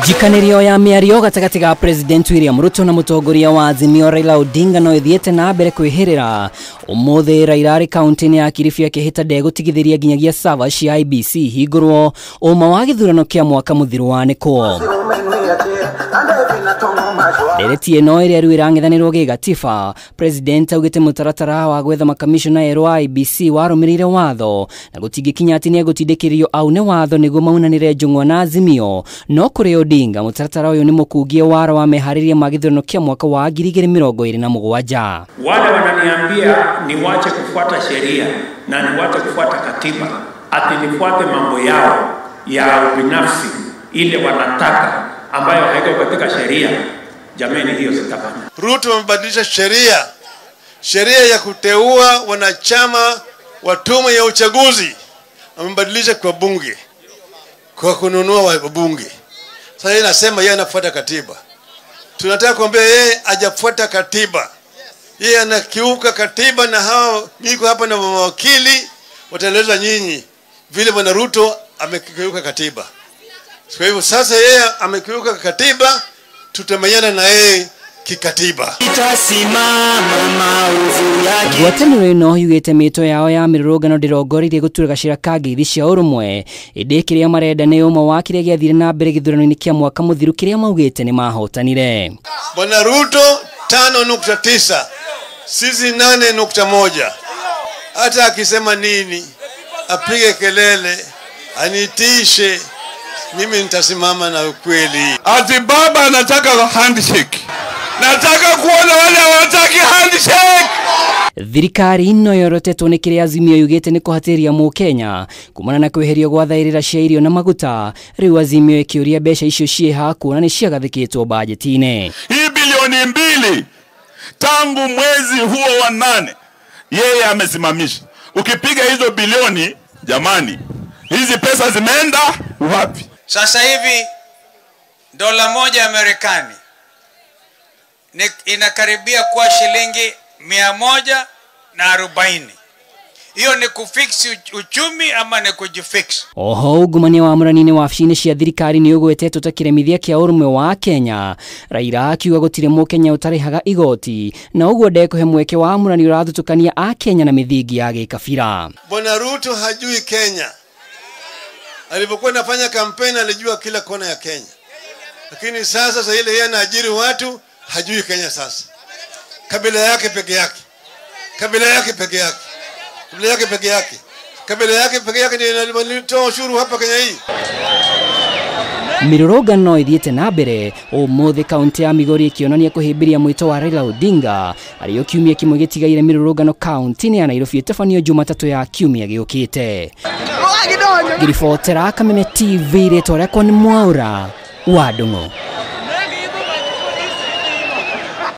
Jikanirio ya miario gatagati ga President William Ruto na mutongoria wa Azimio Raila Odinga no ithiete na mbere kwihirira. Umuthi Raila ari kaunti ya Kilifi akihita ndegutigithiria ginyagia server cia IBC hingurwo uma wa githurano kia mwaka muthiru wa niko. Dereti eno iri riu irang'ethanirwo gigatiba. President augite mutaratara wa gwetha makamishona ero wa IBC warumirire watho na gutingikinya ati niegutindikiririo au ne watho niguo maunanire njung'wa na Azimio. No kuri Odinga mutaratara uyu ni mukungie waro wa mehariria magithurano kia mwaka wa 2027. Wale wananiambia niwache kufuata sheria na niwache kufuata katiba, ati nifuate mambo yao ya binafsi ile wanataka ambayo haiko katika sheria, jameni hiyo sitafanya. Ruto amebadilisha sheria ya kuteua wanachama wa tume ya uchaguzi, amebadilisha kwa bunge, kwa kununua wabunge. Sasa yeye anasema yeye anafuata katiba. Tunataka kuambia yeye hajafuata katiba. Yeye anakiuka katiba, na hao niko hapa na mawakili wataeleza nyinyi vile bwana Ruto amekiuka katiba. Kwa hivyo sasa yeye amekiuka katiba, tutamenyana na yeye kikatiba. Itasimama mauvu yake. Gwataniro ino yugite mito yao ya mirurugano ndirongoririe guturega cira kangithi cia urumwe indi kiria marenda ni uma wa kiria giathire na mbere githurano-ini kia mwaka muthiru kiria maugite ni mahotanire. Bwana Ruto 5.9, sisi 8.1. Hata akisema nini, apige kelele, anitishe, mimi nitasimama na ukweli. Ati baba anataka handshake. Nataka kuona wale hawataki handshake. Thirikari ino yorotetwo ni kiria Azimio yugite ni kuhatiria mu Kenya kumana na kweherio gwa thairira cia irio na maguta. Riu Azimio ikiuria mbeca icio cieha kuona ni ciagathikitwo bajeti-ini. Hii bilioni 2 tangu mwezi huo wa 8 yeye amesimamisha. Ukipiga hizo bilioni, jamani, hizi pesa zimeenda wapi? Sasa hivi dola moja ya Marekani inakaribia kuwa shilingi 140. Hiyo ni kufix uchumi ama ni kujifix? Oho ugumania wa muranini wa afishini cia thirikari ni ugwetetwo ta kiremithia kia urumwe wa Kenya. Raila akiuga gutire mu Kenya utarihaga igoti na uguo ndekuhe mweke wa murani urathutukania a Kenya na mithingi ya gikabira. Bwana Ruto hajui Kenya. Alipokuwa anafanya kampeni alijua kila kona ya Kenya. Lakini sasa ile yeye anaajiri watu, hajui Kenya sasa. Kabila yake peke yake. Kabila yake peke yake. Kabila yake peke yake. Kabila yake peke yake ndio inatoa ushuru hapa Kenya hii. Mirurugano ithiete na mbere umuthi kaunti ya Migori ikionania kuhimbiria mwito wa Raila Odinga ario kiumia kimwe gitigaire mirurugano kaunti ya Nairobi itafanio Jumatatu ya kiumia giukite. Giribotera Kameme TV retore kwa ni Mwaura wa Ndung'u.